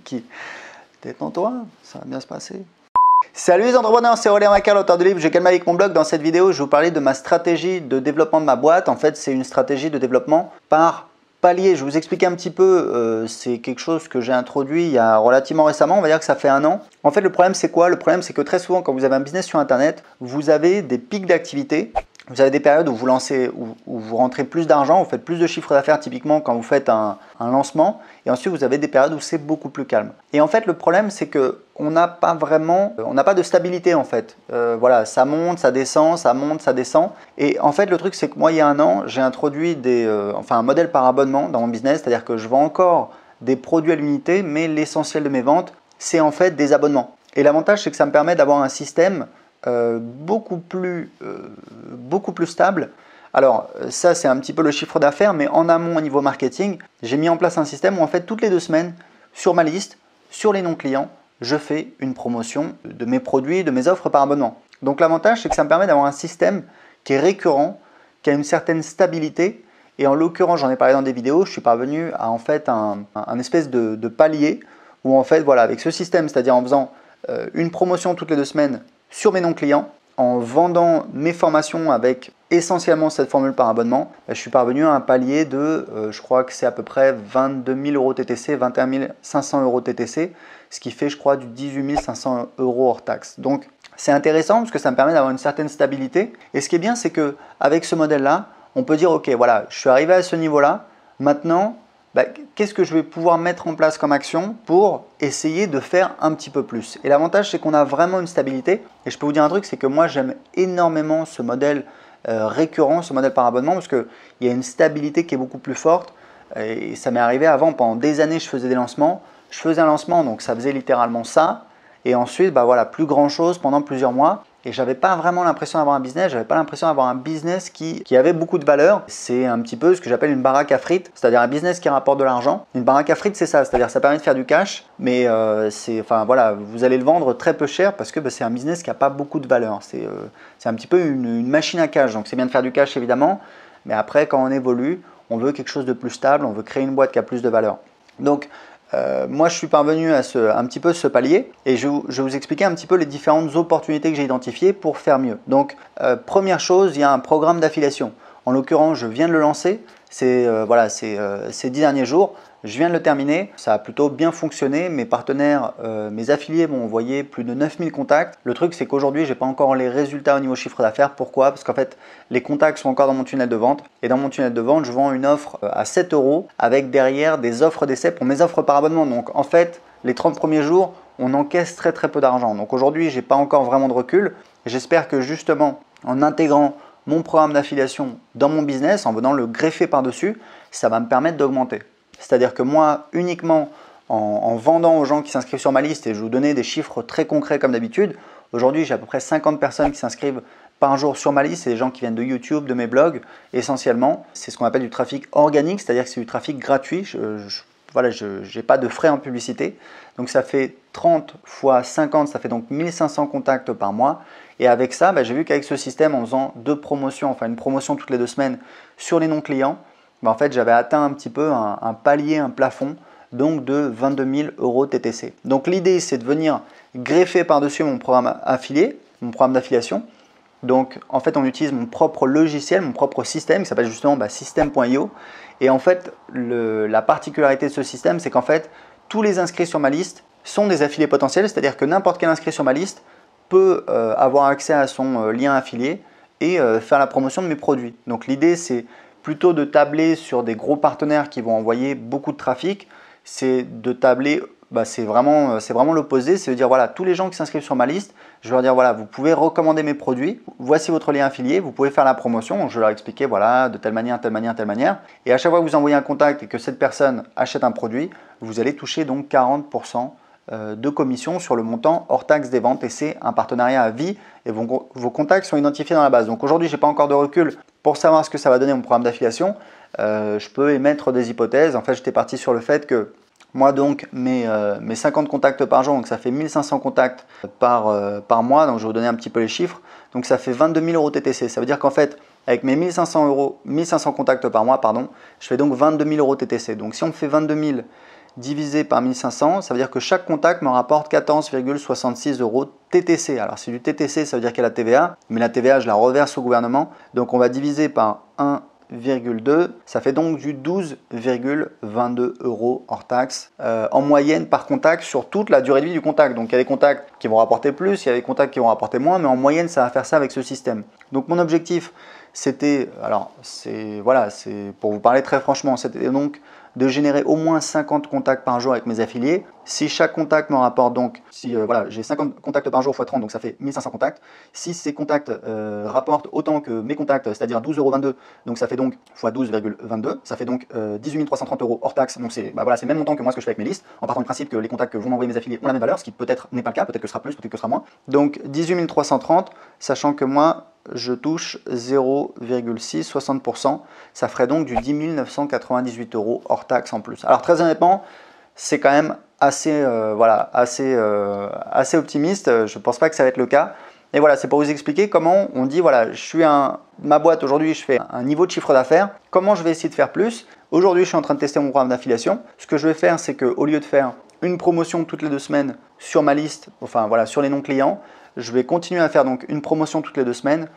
Qui? Détends-toi, ça va bien se passer. Salut les entrepreneurs, c'est Aurélien Macar, l'auteur du livre Je calme avec mon blog. Dans cette vidéo, je vais vous parler de ma stratégie de développement de ma boîte. En fait, c'est une stratégie de développement par palier. Je vais vous expliquer un petit peu, c'est quelque chose que j'ai introduit il y a relativement récemment, on va dire que ça fait 1 an. En fait, le problème c'est quoi? Le problème c'est que très souvent quand vous avez un business sur internet, vous avez des pics d'activité. Vous avez des périodes où vous lancez, où vous rentrez plus d'argent, vous faites plus de chiffre d'affaires typiquement quand vous faites un lancement. Et ensuite, vous avez des périodes où c'est beaucoup plus calme. Et en fait, le problème, c'est que on n'a pas de stabilité en fait. Voilà, ça monte, ça descend, ça monte, ça descend. Et en fait, le truc, c'est que moi, il y a 1 an, j'ai introduit un modèle par abonnement dans mon business, c'est-à-dire que je vends encore des produits à l'unité, mais l'essentiel de mes ventes, c'est en fait des abonnements. Et l'avantage, c'est que ça me permet d'avoir un système beaucoup plus stable. Alors ça c'est un petit peu le chiffre d'affaires, mais en amont au niveau marketing, j'ai mis en place un système où en fait toutes les 2 semaines, sur ma liste, sur les non clients, je fais une promotion de mes produits, de mes offres par abonnement. Donc l'avantage c'est que ça me permet d'avoir un système qui est récurrent, qui a une certaine stabilité. Et en l'occurrence, j'en ai parlé dans des vidéos, je suis parvenu à en fait un espèce de palier où en fait voilà, avec ce système, c'est-à-dire en faisant une promotion toutes les 2 semaines sur mes non-clients, en vendant mes formations avec essentiellement cette formule par abonnement, je suis parvenu à un palier de, je crois que c'est à peu près 22 000 euros TTC, 21 500 euros TTC, ce qui fait je crois du 18 500 euros hors taxe. Donc c'est intéressant parce que ça me permet d'avoir une certaine stabilité. Et ce qui est bien, c'est qu'avec ce modèle-là, on peut dire ok, voilà, je suis arrivé à ce niveau-là, maintenant, qu'est-ce que je vais pouvoir mettre en place comme action pour essayer de faire un petit peu plus. Et l'avantage, c'est qu'on a vraiment une stabilité. Et je peux vous dire un truc, c'est que moi, j'aime énormément ce modèle récurrent, ce modèle par abonnement, parce qu'il y a une stabilité qui est beaucoup plus forte. Et ça m'est arrivé avant, pendant des années, je faisais des lancements. Je faisais un lancement, donc ça faisait littéralement ça. Et ensuite, voilà, plus grand chose pendant plusieurs mois. Et je n'avais pas vraiment l'impression d'avoir un business, j'avais pas l'impression d'avoir un business qui avait beaucoup de valeur. C'est un petit peu ce que j'appelle une baraque à frites, c'est-à-dire un business qui rapporte de l'argent. Une baraque à frites, c'est ça, c'est-à-dire ça permet de faire du cash, mais vous allez le vendre très peu cher parce que c'est un business qui n'a pas beaucoup de valeur. C'est un petit peu une machine à cash, donc c'est bien de faire du cash évidemment, mais après quand on évolue, on veut quelque chose de plus stable, on veut créer une boîte qui a plus de valeur. Donc, moi je suis parvenu à un petit peu ce palier et je vais vous expliquer un petit peu les différentes opportunités que j'ai identifiées pour faire mieux. Donc première chose, il y a un programme d'affiliation. En l'occurrence, je viens de le lancer, c'est ces 10 derniers jours, je viens de le terminer, ça a plutôt bien fonctionné, mes partenaires, mes affiliés m'ont envoyé plus de 9000 contacts. Le truc c'est qu'aujourd'hui je n'ai pas encore les résultats au niveau chiffre d'affaires. Pourquoi? Parce qu'en fait les contacts sont encore dans mon tunnel de vente et dans mon tunnel de vente je vends une offre à 7 € avec derrière des offres d'essai pour mes offres par abonnement. Donc en fait les 30 premiers jours on encaisse très peu d'argent. Donc aujourd'hui j'ai pas encore vraiment de recul. J'espère que justement en intégrant mon programme d'affiliation dans mon business, en venant le greffer par-dessus, ça va me permettre d'augmenter. C'est-à-dire que moi, uniquement en vendant aux gens qui s'inscrivent sur ma liste, et je vous donnais des chiffres très concrets comme d'habitude, aujourd'hui j'ai à peu près 50 personnes qui s'inscrivent par jour sur ma liste, c'est des gens qui viennent de YouTube, de mes blogs essentiellement. C'est ce qu'on appelle du trafic organique, c'est-à-dire que c'est du trafic gratuit. Je n'ai pas de frais en publicité. Donc ça fait 30 fois 50, ça fait donc 1500 contacts par mois. Et avec ça, j'ai vu qu'avec ce système, en faisant 2 promotions, enfin une promotion toutes les 2 semaines sur les non-clients, en fait j'avais atteint un petit peu un palier, un plafond donc de 22 000 euros TTC. Donc l'idée c'est de venir greffer par-dessus mon programme affilié, mon programme d'affiliation. Donc en fait on utilise mon propre logiciel, mon propre système qui s'appelle justement System.io. Et en fait la particularité de ce système c'est qu'en fait tous les inscrits sur ma liste sont des affiliés potentiels, c'est-à-dire que n'importe quel inscrit sur ma liste peut avoir accès à son lien affilié et faire la promotion de mes produits. Donc l'idée c'est plutôt de tabler sur des gros partenaires qui vont envoyer beaucoup de trafic, c'est de tabler, c'est vraiment l'opposé, c'est de dire voilà, tous les gens qui s'inscrivent sur ma liste, je vais leur dire voilà, vous pouvez recommander mes produits, voici votre lien affilié, vous pouvez faire la promotion. Donc, je vais leur expliquer voilà, de telle manière, telle manière, telle manière. Et à chaque fois que vous envoyez un contact et que cette personne achète un produit, vous allez toucher donc 40% de commission sur le montant hors taxe des ventes et c'est un partenariat à vie et vos contacts sont identifiés dans la base. Donc aujourd'hui, je n'ai pas encore de recul pour savoir ce que ça va donner mon programme d'affiliation. Je peux émettre des hypothèses. En fait, j'étais parti sur le fait que moi, donc, mes 50 contacts par jour, donc ça fait 1500 contacts par mois. Donc, je vais vous donner un petit peu les chiffres. Donc, ça fait 22 000 euros TTC. Ça veut dire qu'en fait, avec mes 1500 contacts par mois, je fais donc 22 000 euros TTC. Donc, si on fait 22 000 divisé par 1500, ça veut dire que chaque contact me rapporte 14,66 € TTC. Alors c'est du TTC, ça veut dire qu'il y a la TVA, mais la TVA je la reverse au gouvernement. Donc on va diviser par 1,2, ça fait donc du 12,22 € hors taxe en moyenne par contact sur toute la durée de vie du contact. Donc il y a des contacts qui vont rapporter plus, il y a des contacts qui vont rapporter moins, mais en moyenne ça va faire ça avec ce système. Donc mon objectif c'était, alors c'est pour vous parler très franchement, c'était donc de générer au moins 50 contacts par jour avec mes affiliés. Si chaque contact me rapporte donc, si j'ai 50 contacts par jour x 30, donc ça fait 1500 contacts. Si ces contacts rapportent autant que mes contacts, c'est-à-dire 12,22 €, donc ça fait donc x 12,22, ça fait donc 18 330 € hors taxe. Donc c'est le même montant que moi ce que je fais avec mes listes, en partant du principe que les contacts que vont m'envoyer mes affiliés ont la même valeur, ce qui peut-être n'est pas le cas, peut-être que ce sera plus, peut-être que ce sera moins. Donc 18 330, sachant que moi je touche 0,660%, ça ferait donc du 10 998 € hors taxe en plus. Alors très honnêtement, c'est quand même assez optimiste, je ne pense pas que ça va être le cas. Et voilà, c'est pour vous expliquer comment on dit, voilà, ma boîte aujourd'hui, je fais un niveau de chiffre d'affaires, comment je vais essayer de faire plus. Aujourd'hui, je suis en train de tester mon programme d'affiliation. Ce que je vais faire, c'est qu'au lieu de faire une promotion toutes les 2 semaines sur ma liste, enfin voilà, sur les non-clients, je vais continuer à faire donc une promotion toutes les 2 semaines.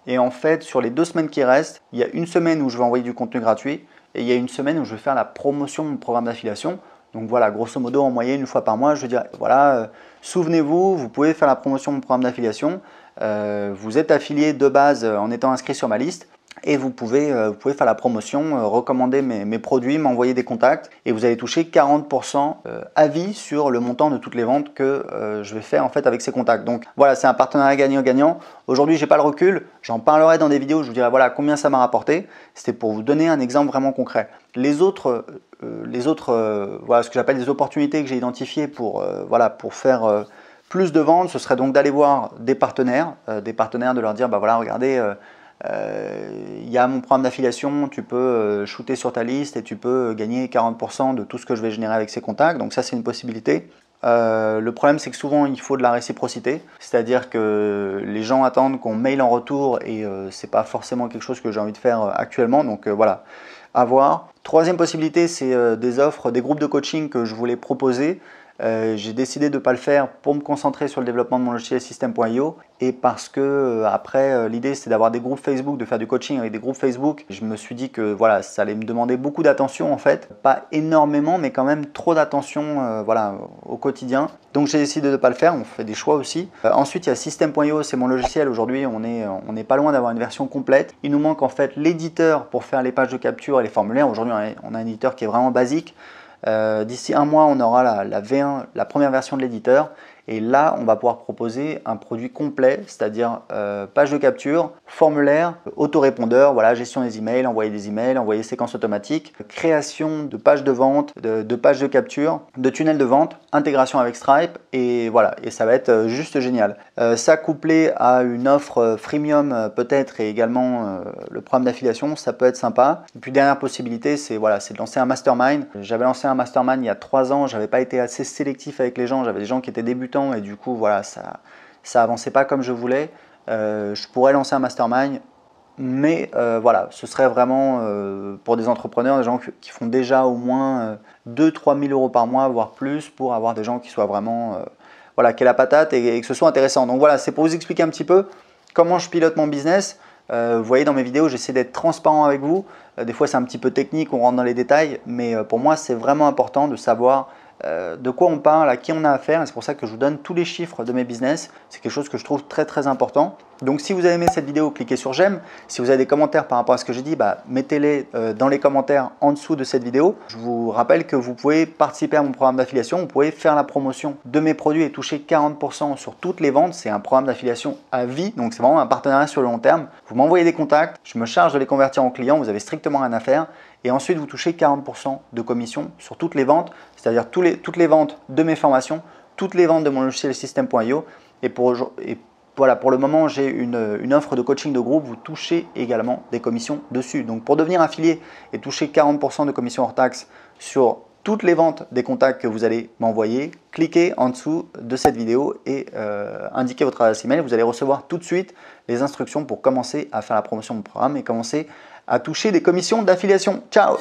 Et en fait, sur les 2 semaines qui restent, il y a une semaine où je vais envoyer du contenu gratuit et il y a une semaine où je vais faire la promotion de mon programme d'affiliation. Donc voilà, grosso modo, en moyenne, une fois par mois, je veux dire, voilà, souvenez-vous, vous pouvez faire la promotion de mon programme d'affiliation. Vous êtes affilié de base en étant inscrit sur ma liste. Et vous pouvez faire la promotion, recommander mes produits, m'envoyer des contacts et vous allez toucher 40% à vie sur le montant de toutes les ventes que je vais faire en fait avec ces contacts. Donc voilà, c'est un partenariat gagnant-gagnant. Aujourd'hui, j'ai pas le recul, j'en parlerai dans des vidéos, je vous dirai voilà combien ça m'a rapporté. C'était pour vous donner un exemple vraiment concret. Les autres, ce que j'appelle des opportunités que j'ai identifiées pour faire plus de ventes, ce serait donc d'aller voir des partenaires, de leur dire bah voilà, regardez. Il y a mon programme d'affiliation, tu peux shooter sur ta liste et tu peux gagner 40% de tout ce que je vais générer avec ces contacts. Donc ça, c'est une possibilité. Le problème, c'est que souvent, il faut de la réciprocité. C'est-à-dire que les gens attendent qu'on mail en retour et c'est pas forcément quelque chose que j'ai envie de faire actuellement. Donc voilà, à voir. Troisième possibilité, c'est des offres, des groupes de coaching que je voulais proposer. J'ai décidé de ne pas le faire pour me concentrer sur le développement de mon logiciel System.io et parce que après l'idée c'est d'avoir des groupes Facebook, de faire du coaching avec des groupes Facebook. Je me suis dit que voilà, ça allait me demander beaucoup d'attention en fait, pas énormément mais quand même trop d'attention au quotidien. Donc j'ai décidé de ne pas le faire, on fait des choix aussi. Ensuite il y a System.io, c'est mon logiciel. Aujourd'hui on est pas loin d'avoir une version complète. Il nous manque en fait l'éditeur pour faire les pages de capture et les formulaires. Aujourd'hui on a un éditeur qui est vraiment basique. D'ici un mois, on aura la V1, la première version de l'éditeur. Et là, on va pouvoir proposer un produit complet, c'est-à-dire page de capture, formulaire, autorépondeur, voilà, gestion des emails, envoyer séquences automatiques, création de pages de vente, de pages de capture, de tunnels de vente, intégration avec Stripe et voilà, et ça va être juste génial. Ça couplé à une offre freemium peut-être et également le programme d'affiliation, ça peut être sympa. Et puis dernière possibilité, c'est de lancer un mastermind. J'avais lancé un mastermind il y a 3 ans, j'avais pas été assez sélectif avec les gens, j'avais des gens qui étaient débutants et du coup voilà, ça avançait pas comme je voulais. Je pourrais lancer un mastermind, mais voilà, ce serait vraiment pour des entrepreneurs, des gens qui font déjà au moins 2-3 000 € par mois, voire plus, pour avoir des gens qui soient vraiment qui aient la patate et que ce soit intéressant. Donc voilà, c'est pour vous expliquer un petit peu comment je pilote mon business. Vous voyez dans mes vidéos, j'essaie d'être transparent avec vous. Des fois c'est un petit peu technique, on rentre dans les détails, mais pour moi c'est vraiment important de savoir de quoi on parle, à qui on a affaire, et c'est pour ça que je vous donne tous les chiffres de mes business. C'est quelque chose que je trouve très très important. Donc si vous avez aimé cette vidéo, cliquez sur j'aime. Si vous avez des commentaires par rapport à ce que j'ai dit, mettez-les dans les commentaires en dessous de cette vidéo. Je vous rappelle que vous pouvez participer à mon programme d'affiliation, vous pouvez faire la promotion de mes produits et toucher 40% sur toutes les ventes. C'est un programme d'affiliation à vie, donc c'est vraiment un partenariat sur le long terme. Vous m'envoyez des contacts, je me charge de les convertir en clients, vous avez strictement rien à faire. Et ensuite, vous touchez 40% de commission sur toutes les ventes, c'est-à-dire toutes les ventes de mes formations, toutes les ventes de mon logiciel System.io. Et pour le moment, j'ai une offre de coaching de groupe. Vous touchez également des commissions dessus. Donc, pour devenir affilié et toucher 40% de commission hors taxe sur toutes les ventes des contacts que vous allez m'envoyer, cliquez en dessous de cette vidéo et indiquez votre adresse email. Vous allez recevoir tout de suite les instructions pour commencer à faire la promotion de mon programme et commencer à toucher des commissions d'affiliation. Ciao!